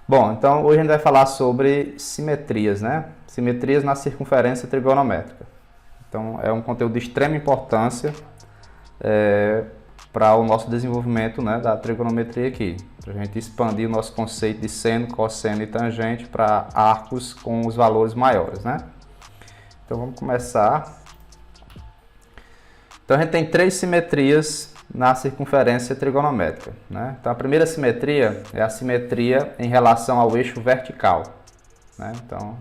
Bom, então hoje a gente vai falar sobre simetrias, né? Simetrias na circunferência trigonométrica. Então é um conteúdo de extrema importância para o nosso desenvolvimento, né, da trigonometria aqui. Para a gente expandir o nosso conceito de seno, cosseno e tangente para arcos com os valores maiores, né? Então vamos começar. Então a gente tem três simetrias na circunferência trigonométrica, né? Então a primeira simetria é a simetria em relação ao eixo vertical, né? Então,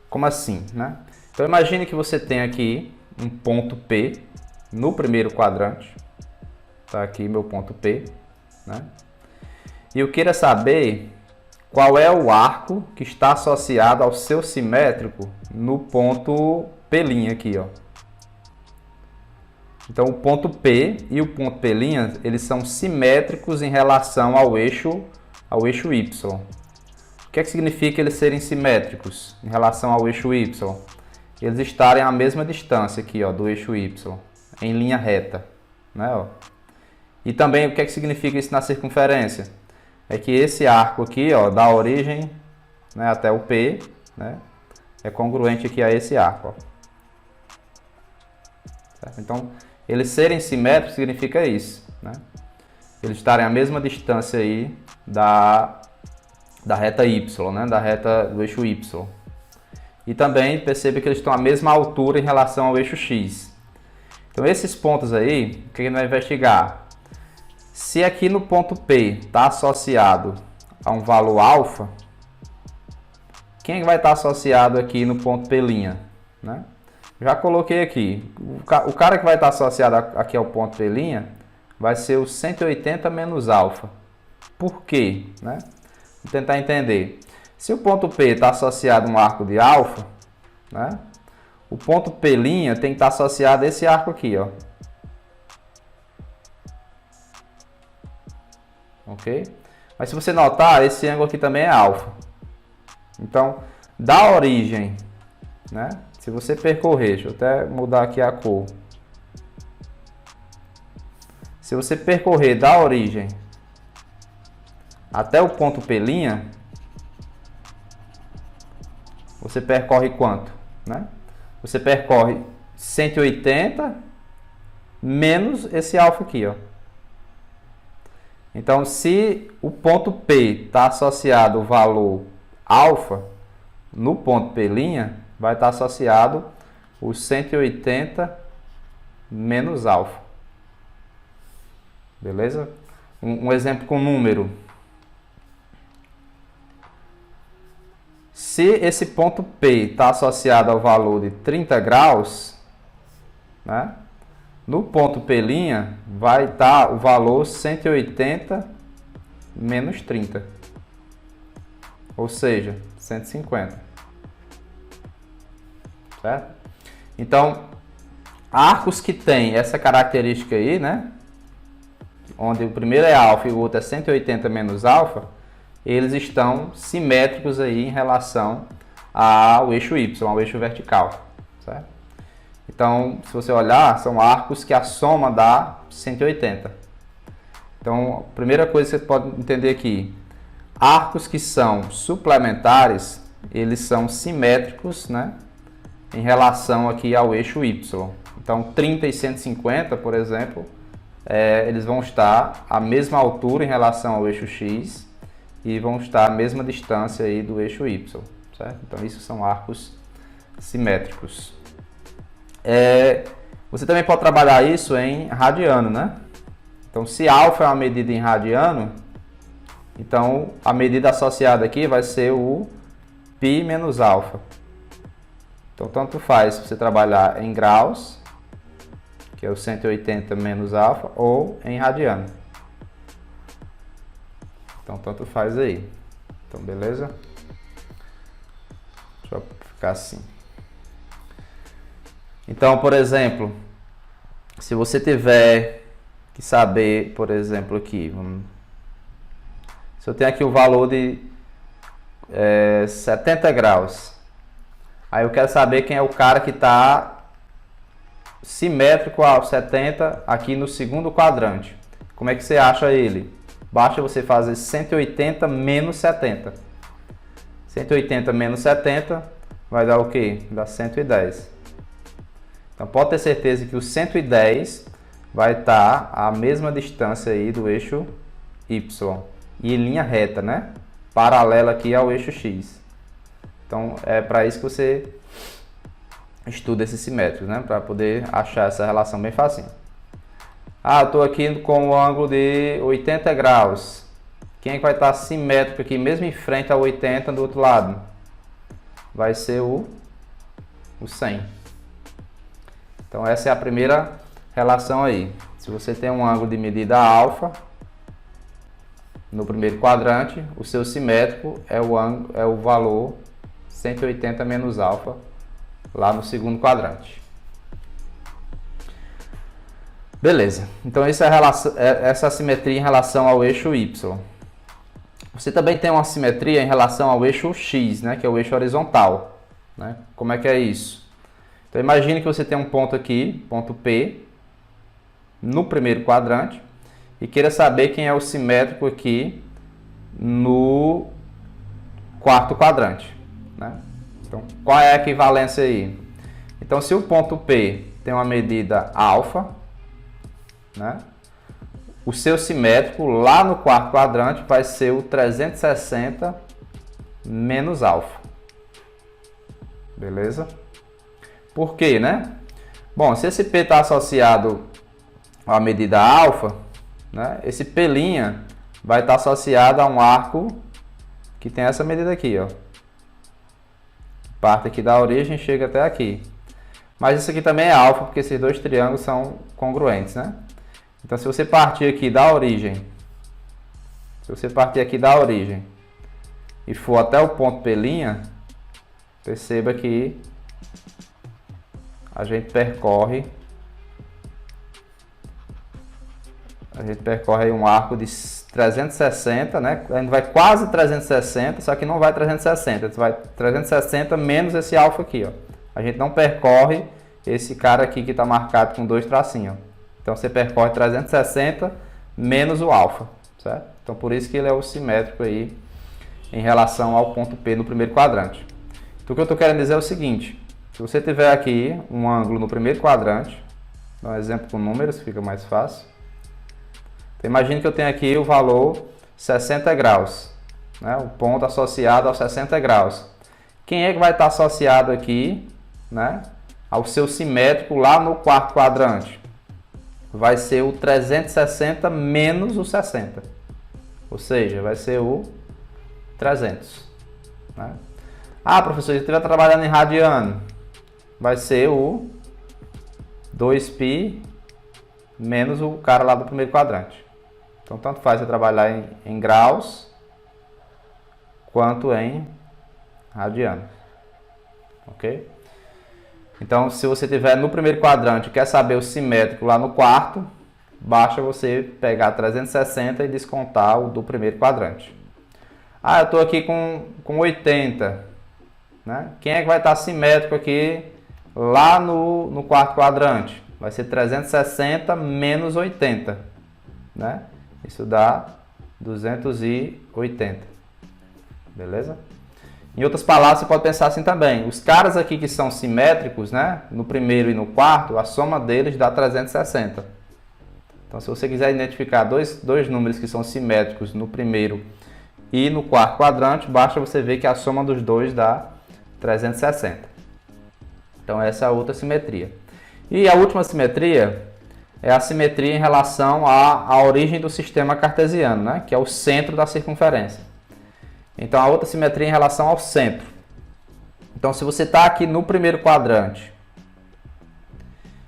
como assim, né? Então imagine que você tem aqui um ponto P no primeiro quadrante, tá aqui meu ponto P, né? E eu queira saber qual é o arco que está associado ao seu simétrico no ponto P' aqui, ó. Então, o ponto P e o ponto P', eles são simétricos em relação ao eixo Y. O que é que significa eles serem simétricos em relação ao eixo Y? Eles estarem à mesma distância aqui, ó, do eixo Y, em linha reta, né, ó. E também, o que é que significa isso na circunferência? É que esse arco aqui, ó, da origem, né, até o P, né, é congruente aqui a esse arco, ó. Certo? Então, eles serem simétricos significa isso, né? Eles estarem à mesma distância aí da reta Y, né? Da reta do eixo Y. E também perceba que eles estão à mesma altura em relação ao eixo X. Então esses pontos aí, o que a gente vai investigar? Se aqui no ponto P está associado a um valor alfa, quem vai estar associado aqui no ponto P', né? Já coloquei aqui, o cara que vai estar associado aqui ao ponto P' vai ser o 180 menos alfa. Por quê? Né? Vou tentar entender. Se o ponto P está associado a um arco de alfa, né? O ponto P' tem que estar associado a esse arco aqui, ó. Ok? Mas se você notar, esse ângulo aqui também é alfa. Então, da origem, né? Se você percorrer, deixa eu até mudar aqui a cor. Se você percorrer da origem até o ponto P', você percorre quanto, né? Você percorre 180 menos esse alfa aqui, ó. Então, se o ponto P está associado ao valor alfa no ponto P', vai estar associado o 180 menos alfa. Beleza? Um exemplo com número. Se esse ponto P está associado ao valor de 30 graus, né? No ponto P' vai estar o valor 180 menos 30. Ou seja, 150. Certo? Então, arcos que tem essa característica aí, né? Onde o primeiro é alfa e o outro é 180 menos alfa, eles estão simétricos aí em relação ao eixo Y, ao eixo vertical. Certo? Então, se você olhar, são arcos que a soma dá 180. Então, a primeira coisa que você pode entender aqui, arcos que são suplementares, eles são simétricos, né? Em relação aqui ao eixo Y. Então, 30 e 150, por exemplo, eles vão estar à mesma altura em relação ao eixo X e vão estar à mesma distância aí do eixo Y. Certo? Então, isso são arcos simétricos. Você também pode trabalhar isso em radiano, né? Então, se alfa é uma medida em radiano, então a medida associada aqui vai ser o π menos alfa. Então, tanto faz se você trabalhar em graus, que é o 180 menos alfa, ou em radiano. Então, tanto faz aí. Então, beleza? Deixa eu ficar assim. Então, por exemplo, se você tiver que saber, por exemplo, aqui, se eu tenho aqui o valor de 70 graus, aí eu quero saber quem é o cara que está simétrico ao 70 aqui no segundo quadrante. Como é que você acha ele? basta você fazer 180 menos 70. 180 menos 70 vai dar o quê? Dá 110. Então pode ter certeza que o 110 vai estar à mesma distância aí do eixo Y. E em linha reta, né? Paralela aqui ao eixo X. Então é para isso que você estuda esses simétricos, né? Para poder achar essa relação bem facinho. Ah, eu estou aqui com o ângulo de 80 graus. Quem é que vai estar simétrico aqui, mesmo em frente ao 80 do outro lado? Vai ser o 100. Então essa é a primeira relação aí. Se você tem um ângulo de medida alfa no primeiro quadrante, o seu simétrico é o valor 180 menos alfa lá no segundo quadrante. Beleza, então essa é essa simetria em relação ao eixo Y. Você também tem uma simetria em relação ao eixo X, né, que é o eixo horizontal. Né? Como é que é isso? Então imagine que você tem um ponto aqui, ponto P, no primeiro quadrante, e queira saber quem é o simétrico aqui no quarto quadrante. Né? Então, qual é a equivalência aí? Então, se o ponto P tem uma medida alfa, né? O seu simétrico lá no quarto quadrante vai ser o 360 menos alfa. Beleza? Por quê, né? Bom, se esse P está associado à medida alfa, né? Esse P' vai estar associado a um arco que tem essa medida aqui, ó. Parte aqui da origem e chega até aqui. Mas isso aqui também é alfa, porque esses dois triângulos são congruentes, né? Então, se você partir aqui da origem, e for até o ponto P', perceba que a gente percorre aí um arco de 360, né? A gente vai quase 360, só que não vai 360, a gente vai 360 menos esse alfa aqui, ó. A gente não percorre esse cara aqui que está marcado com dois tracinhos, ó. Então você percorre 360 menos o alfa, certo? Então por isso que ele é o simétrico aí em relação ao ponto P no primeiro quadrante. Então o que eu estou querendo dizer é o seguinte: se você tiver aqui um ângulo no primeiro quadrante, dá um exemplo com números, fica mais fácil. Então imagine que eu tenho aqui o valor 60 graus, né? O ponto associado aos 60 graus. Quem é que vai estar associado aqui, né, ao seu simétrico lá no quarto quadrante? Vai ser o 360 menos o 60. Ou seja, vai ser o 300. Né? Ah, professor, se eu estiver trabalhando em radiano, vai ser o 2π menos o cara lá do primeiro quadrante. Então, tanto faz você trabalhar em graus quanto em radiano. Ok? Então, se você tiver no primeiro quadrante e quer saber o simétrico lá no quarto, basta você pegar 360 e descontar o do primeiro quadrante. Ah, eu estou aqui com 80. Né? Quem é que vai estar simétrico aqui lá no quarto quadrante? Vai ser 360 menos 80. Né? Isso dá 280. Beleza? Em outras palavras, você pode pensar assim também. Os caras aqui que são simétricos, né, no primeiro e no quarto, a soma deles dá 360. Então, se você quiser identificar dois números que são simétricos no primeiro e no quarto quadrante, basta você ver que a soma dos dois dá 360. Então, essa é a outra simetria. E a última simetria é a simetria em relação à origem do sistema cartesiano, né, que é o centro da circunferência. Então, a outra simetria em relação ao centro. Então, se você está aqui no primeiro quadrante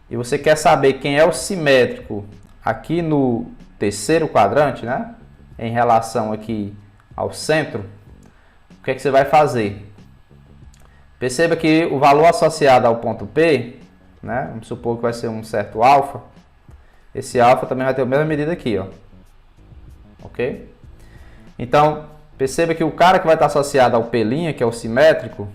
e você quer saber quem é o simétrico aqui no terceiro quadrante, né, em relação aqui ao centro, o que é que você vai fazer? Perceba que o valor associado ao ponto P, né, vamos supor que vai ser um certo alfa, esse alfa também vai ter a mesma medida aqui, ó. Ok? Então, perceba que o cara que vai estar associado ao P', que é o simétrico,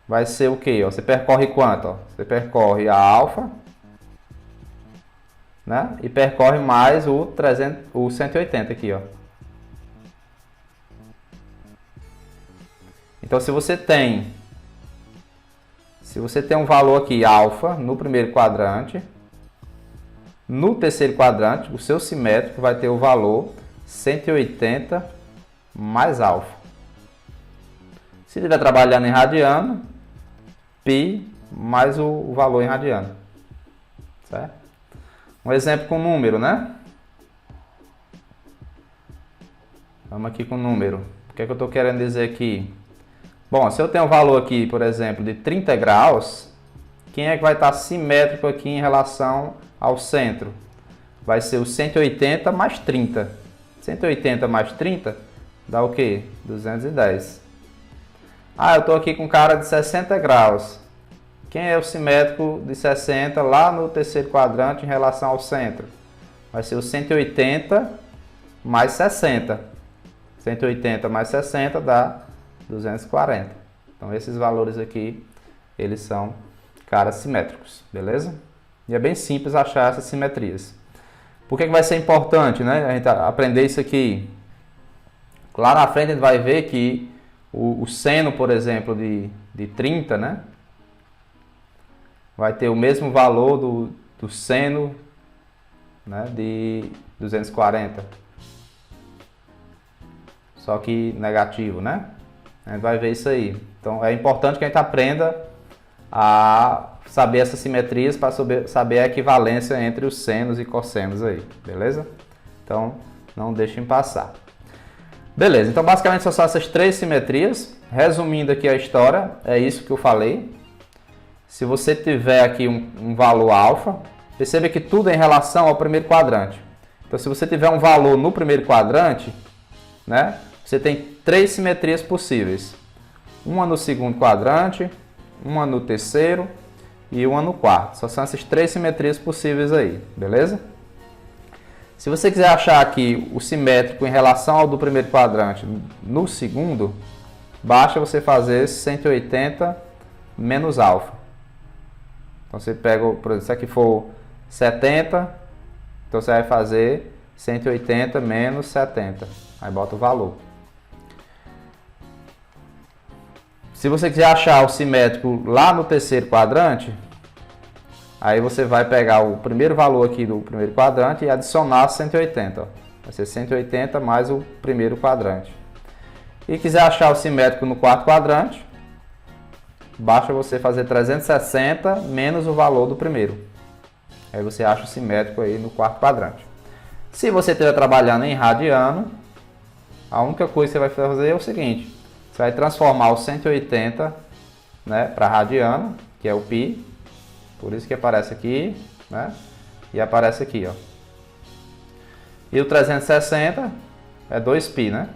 vai ser o quê? Você percorre quanto? Você percorre a alfa né? E percorre mais o 180 aqui, ó. Então, se você tem um valor aqui alfa no primeiro quadrante, no terceiro quadrante, o seu simétrico vai ter o valor 180 mais alfa. Se estiver trabalhando em radiano, π mais o valor em radiano. Certo? Um exemplo com número, né? Vamos aqui com número. O que é que eu estou querendo dizer aqui? Bom, se eu tenho um valor aqui, por exemplo, de 30 graus, quem é que vai estar simétrico aqui em relação ao centro? Vai ser o 180 mais 30. 180 mais 30 dá o quê? 210. Ah, eu estou aqui com um cara de 60 graus. Quem é o simétrico de 60 lá no terceiro quadrante em relação ao centro? Vai ser o 180 mais 60. 180 mais 60 dá 240. Então, esses valores aqui, eles são caras simétricos, beleza? E é bem simples achar essas simetrias. Por que vai ser importante, né, a gente aprender isso aqui? Lá na frente a gente vai ver que o seno, por exemplo, de 30, né, vai ter o mesmo valor do seno, né, de 240. Só que negativo, né? A gente vai ver isso aí. Então é importante que a gente aprenda a saber essas simetrias para saber a equivalência entre os senos e cossenos aí, beleza? Então não deixem passar. Beleza, então basicamente são só essas três simetrias. Resumindo aqui a história, é isso que eu falei. Se você tiver aqui um valor alfa, perceba que tudo é em relação ao primeiro quadrante. Então se você tiver um valor no primeiro quadrante, né, você tem três simetrias possíveis. Uma no segundo quadrante, uma no terceiro e uma no quarto. Só são essas três simetrias possíveis aí, beleza? Se você quiser achar aqui o simétrico em relação ao do primeiro quadrante no segundo, basta você fazer 180 menos alfa. Então você pega, por exemplo, se aqui for 70, então você vai fazer 180 menos 70. Aí bota o valor. Se você quiser achar o simétrico lá no terceiro quadrante, aí você vai pegar o primeiro valor aqui do primeiro quadrante e adicionar 180. Ó. Vai ser 180 mais o primeiro quadrante. E quiser achar o simétrico no quarto quadrante, basta você fazer 360 menos o valor do primeiro. Aí você acha o simétrico aí no quarto quadrante. Se você estiver trabalhando em radiano, a única coisa que você vai fazer é o seguinte. Você vai transformar o 180, né, para radiano, que é o π. Por isso que aparece aqui, né? E aparece aqui, ó. E o 360 é 2π, né?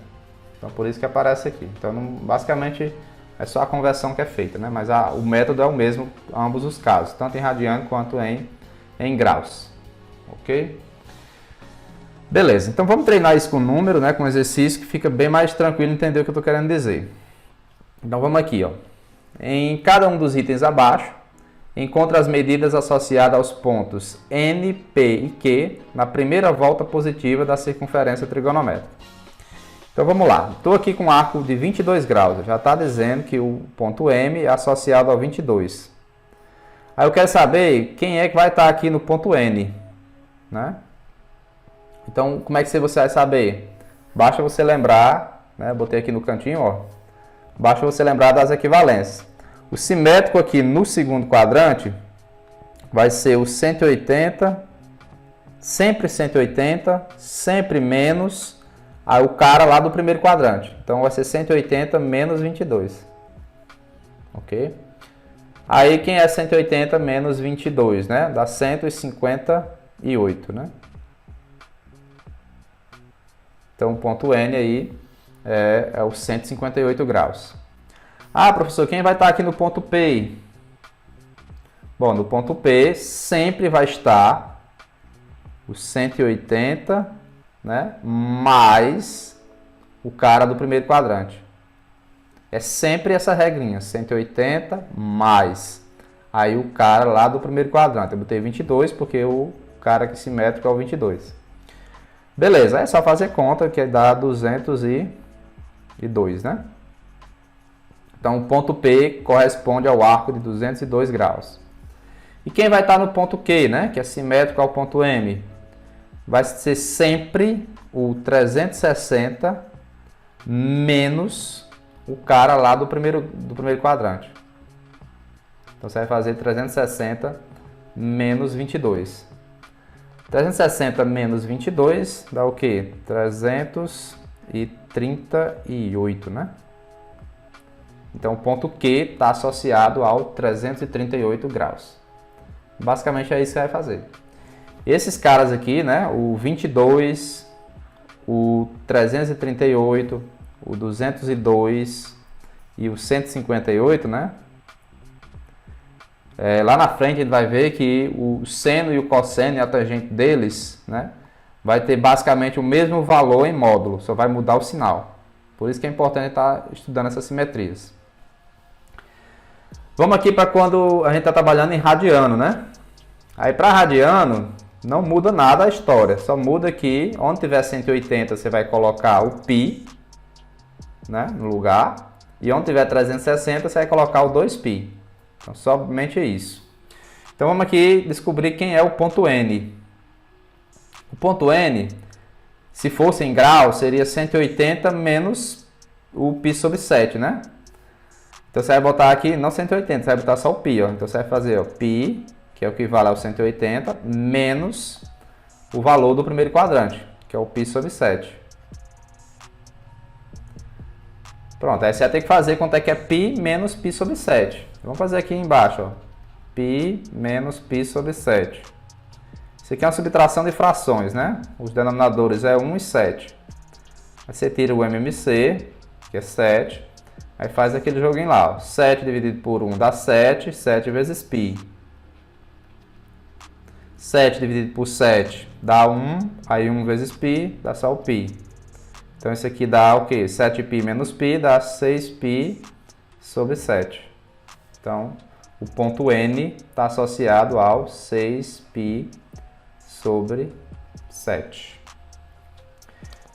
Então por isso que aparece aqui. Então basicamente é só a conversão que é feita, né? Mas o método é o mesmo em ambos os casos, tanto em radiano quanto em graus. Ok? Beleza, então vamos treinar isso com número, né? Com exercício que fica bem mais tranquilo entender o que eu estou querendo dizer. Então vamos aqui, ó. Em cada um dos itens abaixo, encontre as medidas associadas aos pontos N, P e Q na primeira volta positiva da circunferência trigonométrica. Então vamos lá. Estou aqui com um arco de 22 graus. Já está dizendo que o ponto M é associado ao 22. Aí eu quero saber quem é que vai estar aqui no ponto N, né? Então, como é que você vai saber? Basta você lembrar, né? Botei aqui no cantinho, ó. Basta você lembrar das equivalências. O simétrico aqui no segundo quadrante vai ser o 180, sempre menos o cara lá do primeiro quadrante. Então, vai ser 180 menos 22. Ok? Aí, quem é 180 menos 22, né? Dá 158, né? Então, o ponto N aí é os 158 graus. Ah, professor, quem vai estar aqui no ponto P? Bom, no ponto P sempre vai estar os 180, né, mais o cara do primeiro quadrante. É sempre essa regrinha, 180 mais aí o cara lá do primeiro quadrante. Eu botei 22 porque o cara aqui simétrico é o 22. Beleza, é só fazer conta que dá 202, né? Então o ponto P corresponde ao arco de 202 graus. E quem vai estar no ponto Q, né? Que é simétrico ao ponto M? Vai ser sempre o 360 menos o cara lá do primeiro quadrante. Então você vai fazer 360 menos 22. 360 menos 22 dá o quê? 338, né? Então o ponto Q está associado ao 338 graus. Basicamente é isso que você vai fazer. Esses caras aqui, né? O 22, o 338, o 202 e o 158, né? Lá na frente a gente vai ver que o seno e o cosseno e a tangente deles, né? Vai ter basicamente o mesmo valor em módulo, só vai mudar o sinal. Por isso que é importante estar estudando essas simetrias. Vamos aqui para quando a gente está trabalhando em radiano, né? Aí para radiano não muda nada a história, só muda que onde tiver 180 você vai colocar o π, né, no lugar, e onde tiver 360 você vai colocar o 2π. Então somente isso. Então vamos aqui descobrir quem é o ponto N. O ponto N, se fosse em grau, seria 180 menos o π sobre 7, né? Então você vai botar aqui, não 180, você vai botar só o π, ó. Então você vai fazer, ó, π, que é o que vale ao 180, menos o valor do primeiro quadrante, que é o π sobre 7. Pronto, aí você vai ter que fazer quanto é que é π menos π sobre 7. Vamos fazer aqui embaixo, ó. π menos π sobre 7. Isso aqui é uma subtração de frações, né? Os denominadores é 1 e 7. Aí você tira o MMC, que é 7. Aí faz aquele joguinho lá, ó. 7 dividido por 1 dá 7, 7 vezes π. 7 dividido por 7 dá 1, aí 1 vezes π dá só o π. Então isso aqui dá o quê? 7π menos π dá 6π sobre 7. Então o ponto N está associado ao 6π sobre 7.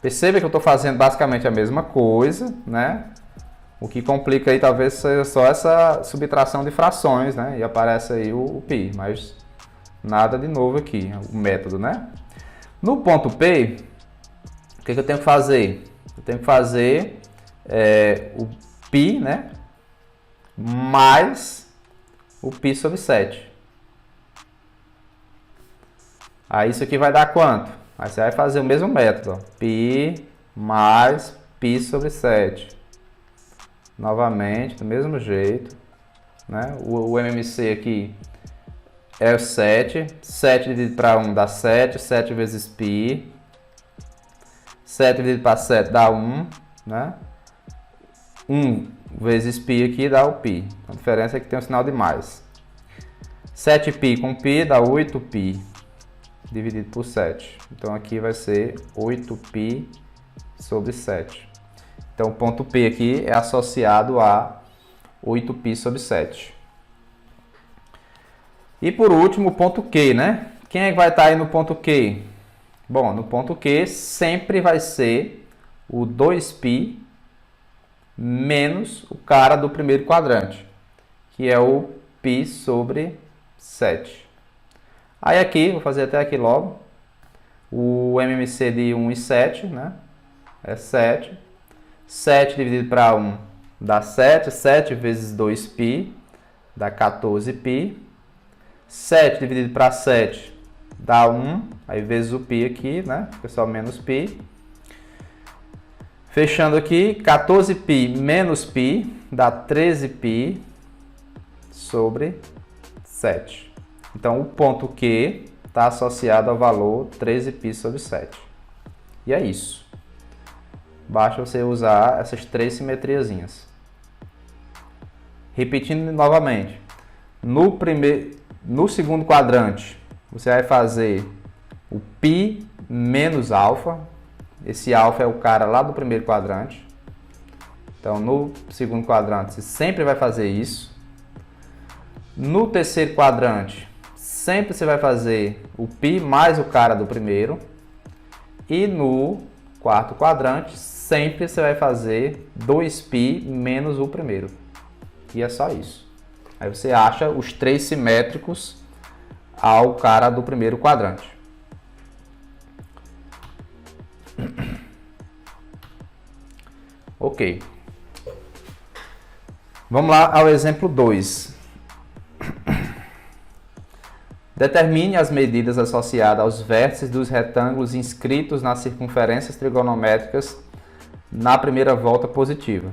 Perceba que eu estou fazendo basicamente a mesma coisa, né? O que complica aí talvez seja só essa subtração de frações, né? E aparece aí o π, mas nada de novo aqui, o método, né? No ponto P, o que eu tenho que fazer? Eu tenho que fazer o π, né? Mais o π sobre 7. Aí isso aqui vai dar quanto? Aí você vai fazer o mesmo método, ó. π mais π sobre 7. Novamente, do mesmo jeito, né? O MMC aqui é o 7. 7 dividido para 1 dá 7. 7 vezes π. 7 dividido para 7 dá 1, né? 1 vezes π aqui dá o π. A diferença é que tem um sinal de mais. 7π com π dá 8π dividido por 7. Então aqui vai ser 8π sobre 7. Então o ponto P aqui é associado a 8π sobre 7. E por último o ponto Q, né? Quem é que vai estar aí no ponto Q? Bom, no ponto Q sempre vai ser o 2π menos o cara do primeiro quadrante, que é o π sobre 7. Aí aqui, vou fazer até aqui logo, o MMC de 1 e 7, né? É 7. 7 dividido para 1 dá 7. 7 vezes 2π dá 14π. 7 dividido para 7 dá 1. Aí vezes o π aqui, né? Fica só menos π. Fechando aqui, 14π menos π dá 13π sobre 7. Então, o ponto Q está associado ao valor 13π sobre 7. E é isso. Basta você usar essas três simetriazinhas. Repetindo novamente. No segundo quadrante, você vai fazer o π menos alfa. Esse alfa é o cara lá do primeiro quadrante. Então, no segundo quadrante, você sempre vai fazer isso. No terceiro quadrante, sempre você vai fazer o π mais o cara do primeiro. E no quarto quadrante, sempre você vai fazer 2π menos o primeiro. E é só isso. Aí você acha os três simétricos ao cara do primeiro quadrante. Ok. Vamos lá ao exemplo 2. Determine as medidas associadas aos vértices dos retângulos inscritos nas circunferências trigonométricas na primeira volta positiva.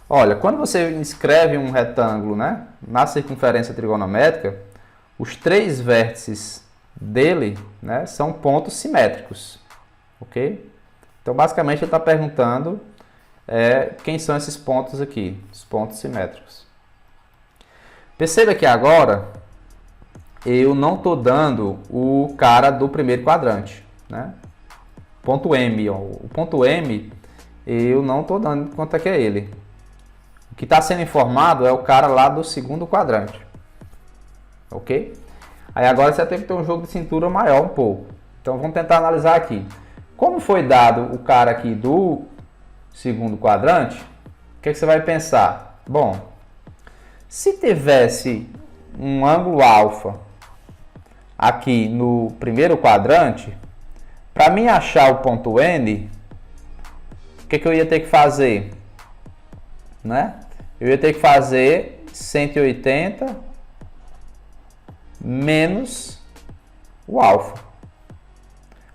Olha, quando você inscreve um retângulo, né, na circunferência trigonométrica, os três vértices dele, né, são pontos simétricos. Ok? Então, basicamente, ele está perguntando quem são esses pontos aqui, os pontos simétricos. Perceba que agora eu não estou dando o cara do primeiro quadrante, né? Ponto M, ó. O ponto M eu não estou dando quanto é que é ele. O que está sendo informado é o cara lá do segundo quadrante, ok? Aí agora você tem que ter um jogo de cintura maior um pouco. Então vamos tentar analisar aqui. Como foi dado o cara aqui do segundo quadrante, o que você vai pensar? Bom, se tivesse um ângulo alfa aqui no primeiro quadrante, para mim achar o ponto N, o que eu ia ter que fazer? Né? Eu ia ter que fazer 180 menos o alfa.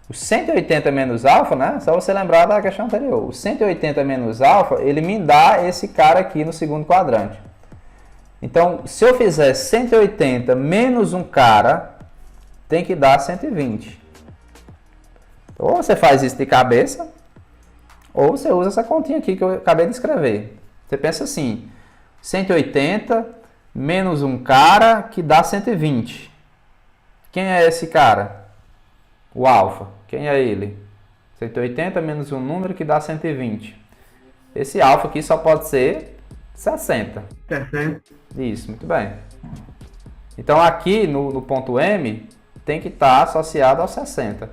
O 180 menos alfa, né? Só você lembrar da questão anterior. O 180 menos alfa, ele me dá esse cara aqui no segundo quadrante. Então, se eu fizer 180 menos um cara, tem que dar 120. Ou você faz isso de cabeça, ou você usa essa continha aqui que eu acabei de escrever. Você pensa assim, 180 menos um cara que dá 120. Quem é esse cara? O alfa. Quem é ele? 180 menos um número que dá 120. Esse alfa aqui só pode ser 60. Perfeito. Isso, muito bem. Então aqui no ponto M tem que estar associado ao 60.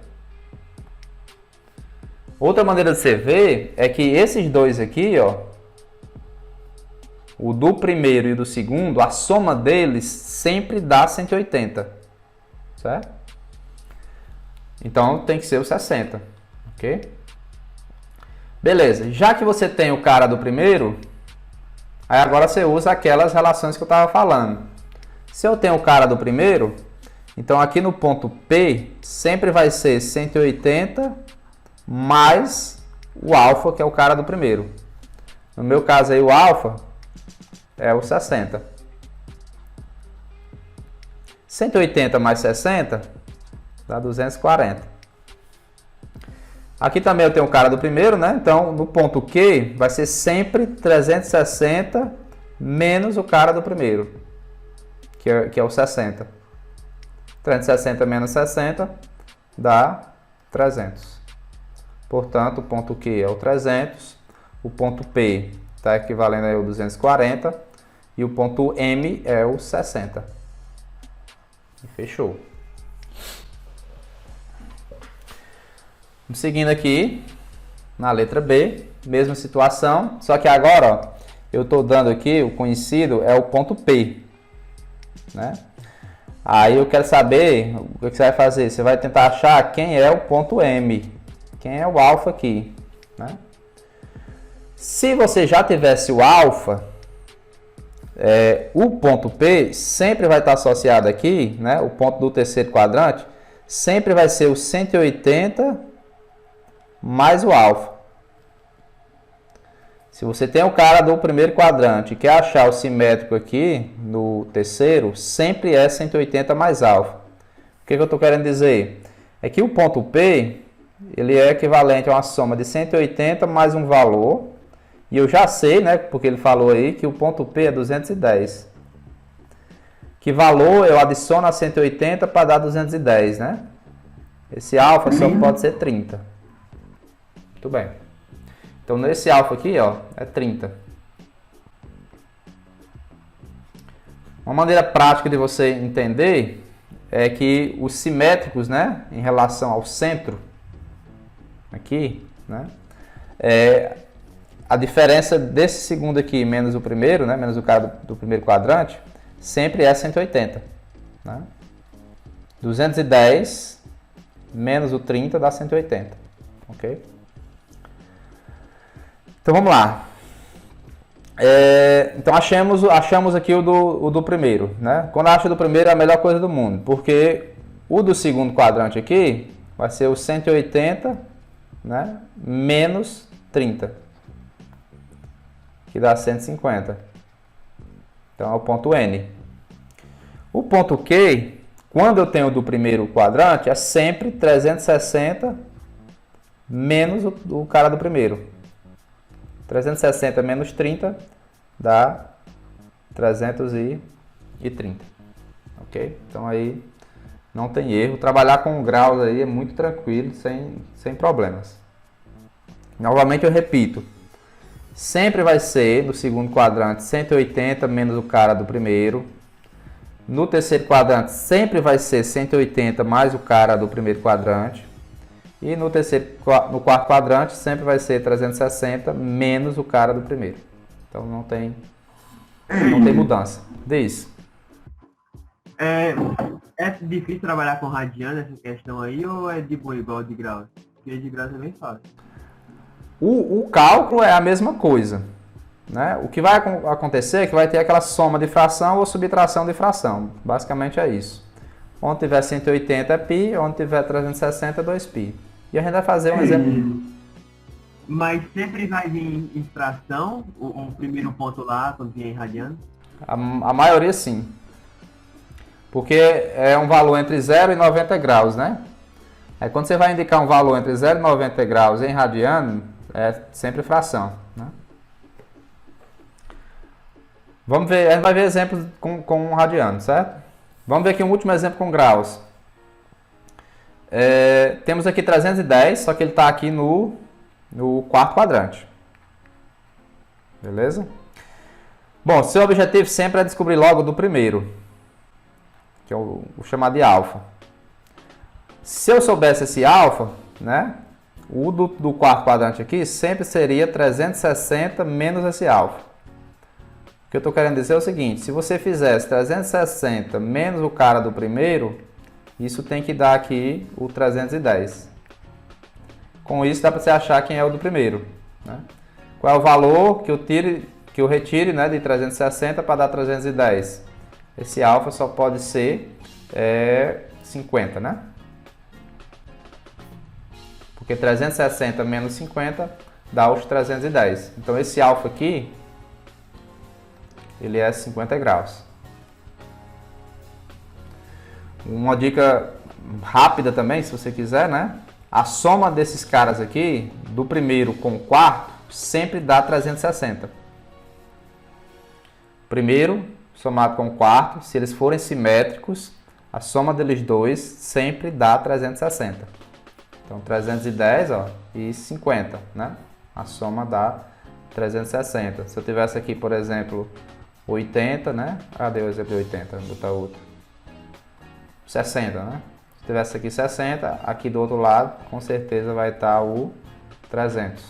Outra maneira de você ver é que esses dois aqui, ó, o do primeiro e do segundo, a soma deles sempre dá 180, certo? Então tem que ser o 60, ok? Beleza, já que você tem o cara do primeiro, aí agora você usa aquelas relações que eu estava falando. Se eu tenho o cara do primeiro, então aqui no ponto P sempre vai ser 180 mais o alfa, que é o cara do primeiro. No meu caso aí o alfa é o 60. 180 mais 60 dá 240. Aqui também eu tenho o cara do primeiro, né? Então, no ponto Q vai ser sempre 360 menos o cara do primeiro, que é o 60. 360 menos 60 dá 300. Portanto, o ponto Q é o 300, o ponto P está equivalendo ao 240 e o ponto M é o 60. E fechou. Vamos seguindo aqui na letra B, mesma situação, só que agora ó, eu estou dando aqui, o conhecido é o ponto P, né? Aí eu quero saber o que você vai fazer, você vai tentar achar quem é o ponto M, quem é o alfa aqui, né? Se você já tivesse o alfa, o ponto P sempre vai estar associado aqui, né? O ponto do terceiro quadrante sempre vai ser o 180 mais o alfa. Se você tem o cara do primeiro quadrante e quer achar o simétrico aqui no terceiro, sempre é 180 mais alfa. O que eu estou querendo dizer? É que o ponto P ele é equivalente a uma soma de 180 mais um valor. E eu já sei, né, porque ele falou aí que o ponto P é 210. Que valor eu adiciono a 180 para dar 210, né? Esse alfa só pode ser 30. Muito bem. Então, nesse alfa aqui, ó, é 30. Uma maneira prática de você entender é que os simétricos, né, em relação ao centro, aqui, né, a diferença desse segundo aqui menos o primeiro, né, menos o cara do primeiro quadrante, sempre é 180. Né? 210 menos o 30 dá 180. Ok? Então vamos lá. Então achamos aqui o do primeiro. Né? Quando acha do primeiro é a melhor coisa do mundo, porque o do segundo quadrante aqui vai ser o 180, né, menos 30, que dá 150. Então é o ponto N. O ponto Q, quando eu tenho do primeiro quadrante, é sempre 360 menos o cara do primeiro. 360 menos 30 dá 330. Ok? Então aí não tem erro. Trabalhar com graus aí é muito tranquilo, sem problemas. Novamente eu repito. Sempre vai ser, no segundo quadrante, 180 menos o cara do primeiro. No terceiro quadrante, sempre vai ser 180 mais o cara do primeiro quadrante. E no quarto quadrante, sempre vai ser 360 menos o cara do primeiro. Então não tem mudança. Diz. É difícil trabalhar com radiano essa questão aí, ou é de boa igual de graus? Porque de graus é bem fácil. O cálculo é a mesma coisa. Né? O que vai acontecer é que vai ter aquela soma de fração ou subtração de fração. Basicamente é isso. Onde tiver 180 é π, onde tiver 360 é 2π. E a gente vai fazer um exemplo. Mas sempre vai vir em fração, o primeiro ponto lá, quando vier em radiano? A maioria sim. Porque é um valor entre 0 e 90 graus, né? Aí quando você vai indicar um valor entre 0 e 90 graus em radiano, é sempre fração, né? Vamos ver, a gente vai ver exemplos com radiano, certo? Vamos ver aqui um último exemplo com graus. Temos aqui 310, só que ele está aqui no quarto quadrante. Beleza? Bom, seu objetivo sempre é descobrir logo do primeiro, que é o chamado de alfa. Se eu soubesse esse alfa, né, o do quarto quadrante aqui sempre seria 360 menos esse alfa. O que eu estou querendo dizer é o seguinte, se você fizesse 360 menos o cara do primeiro, isso tem que dar aqui o 310. Com isso dá para você achar quem é o do primeiro. Né? Qual é o valor que eu retire, né, de 360 para dar 310? Esse alfa só pode ser 50, né? Porque 360 menos 50 dá os 310. Então esse alfa aqui, ele é 50 graus. Uma dica rápida também, se você quiser, né? A soma desses caras aqui, do primeiro com o quarto, sempre dá 360. Primeiro somado com o quarto, se eles forem simétricos, a soma deles dois sempre dá 360. Então 310, ó, e 50, né? A soma dá 360. Se eu tivesse aqui, por exemplo, 80, né? Dei o exemplo de 80, vou botar outro. 60, né? Se tivesse aqui 60, aqui do outro lado, com certeza vai estar o 300.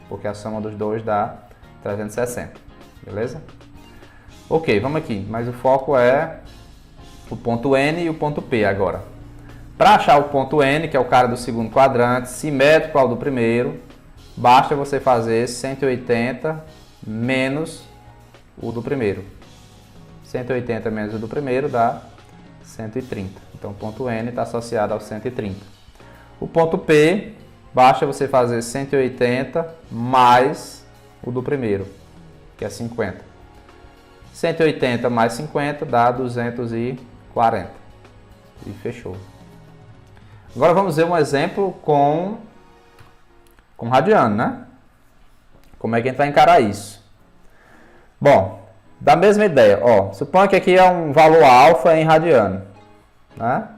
Porque a soma dos dois dá 360, beleza? Ok, vamos aqui, mas o foco é o ponto N e o ponto P agora. Para achar o ponto N, que é o cara do segundo quadrante, simétrico ao do primeiro, basta você fazer 180 menos o do primeiro. 180 menos o do primeiro dá 130. Então o ponto N está associado ao 130. O ponto P, basta você fazer 180 mais o do primeiro, que é 50. 180 mais 50 dá 240. E fechou. Agora vamos ver um exemplo com radiano, né? Como é que a gente vai encarar isso? Bom, da mesma ideia, ó, suponha que aqui é um valor alfa em radiano, né?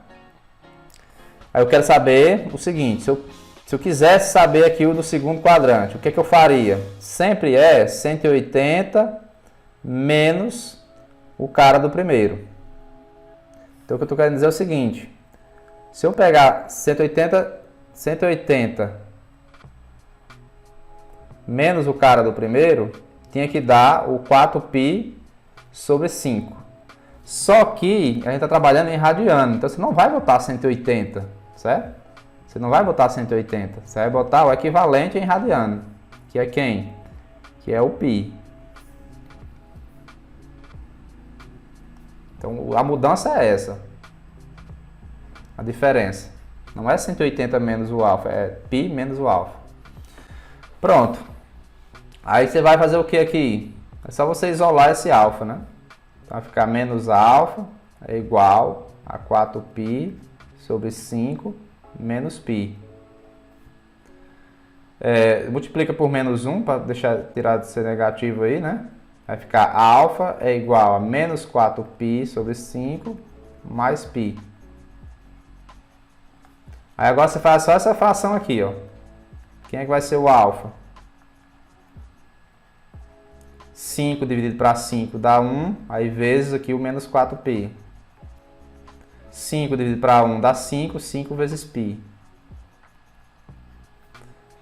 Aí eu quero saber o seguinte, se eu quisesse saber aqui o do segundo quadrante, o que eu faria? Sempre é 180 menos o cara do primeiro. Então, o que eu estou querendo dizer é o seguinte. Se eu pegar 180 menos o cara do primeiro, tinha que dar o 4π sobre 5. Só que a gente está trabalhando em radiano, então você não vai botar 180, certo? Você não vai botar 180, você vai botar o equivalente em radiano, que é quem? Que é o π. Então a mudança é essa, a diferença. Não é 180 menos o alfa, é π menos o alfa. Pronto. Aí você vai fazer o que aqui? É só você isolar esse alfa, né? Então vai ficar menos alfa é igual a 4π sobre 5 menos π. Multiplica por menos 1 para tirar de ser negativo aí, né? Vai ficar alfa é igual a menos 4π sobre 5 mais π. Aí agora você faz só essa fração aqui, ó. Quem é que vai ser o alfa? 5 dividido para 5 dá 1, aí vezes aqui o menos 4π. 5 dividido para 1 dá 5, 5 vezes π.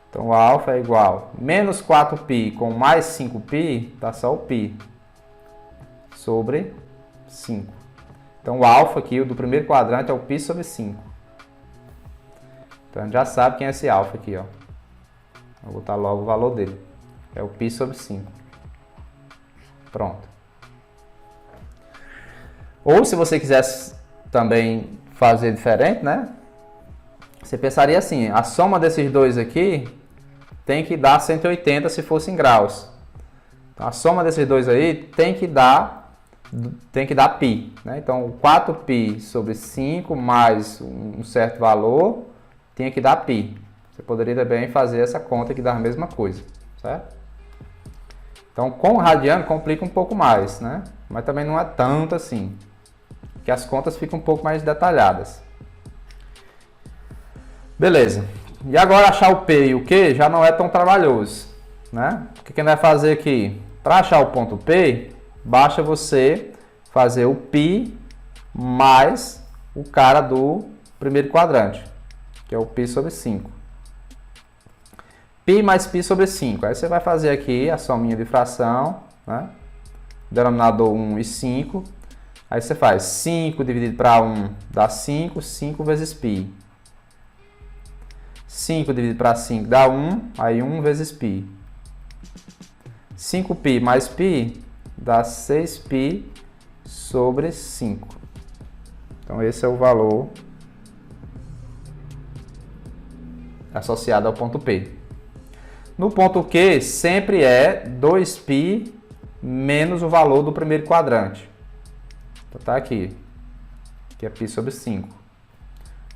Então, o alfa é igual a menos 4π com mais 5π, dá só o π, sobre 5. Então, o alfa aqui, o do primeiro quadrante, é o π sobre 5. Então, a gente já sabe quem é esse alfa aqui, ó. Vou botar logo o valor dele. É o π sobre 5. Pronto. Ou, se você quisesse também fazer diferente, né? Você pensaria assim, a soma desses dois aqui tem que dar 180 se fosse em graus. Então, a soma desses dois aí tem que dar π, né? Então, 4π sobre 5 mais um certo valor tinha que dar π. Você poderia também fazer essa conta que dá a mesma coisa, certo? Então, com o radiano complica um pouco mais, né? Mas também não é tanto assim, que as contas ficam um pouco mais detalhadas. Beleza. E agora achar o P e o Q já não é tão trabalhoso, né? O que a gente vai fazer aqui? Para achar o ponto P, basta você fazer o π mais o cara do primeiro quadrante, que é o π sobre 5. π mais π sobre 5. Aí você vai fazer aqui a sominha de fração, né? Denominador 1 e 5. Aí você faz 5 dividido para 1 dá 5, 5 vezes π. 5 dividido para 5 dá 1, aí 1 vezes π. 5π mais π dá 6π sobre 5. Então esse é o valor associado ao ponto P. No ponto Q sempre é 2π menos o valor do primeiro quadrante. Então tá aqui, que é π sobre 5.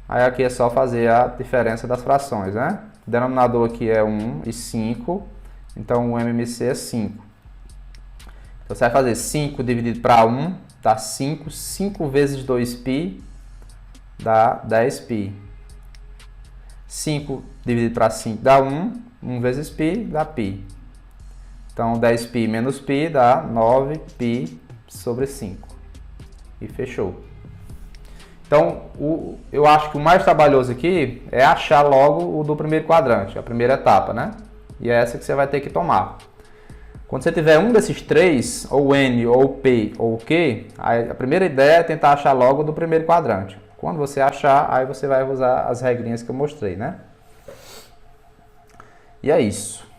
Aí aqui é só fazer a diferença das frações, né? O denominador aqui é 1 e 5, então o MMC é 5. Então você vai fazer 5 dividido para 1, dá 5, 5 vezes 2π dá 10π. 5 dividido para 5 dá 1, 1 vezes π dá π. Então 10π menos π dá 9π sobre 5. E fechou. Então, eu acho que o mais trabalhoso aqui é achar logo o do primeiro quadrante, a primeira etapa, né? E é essa que você vai ter que tomar. Quando você tiver um desses três, ou N, ou P, ou Q, a primeira ideia é tentar achar logo o do primeiro quadrante. Quando você achar, aí você vai usar as regrinhas que eu mostrei, né? E é isso.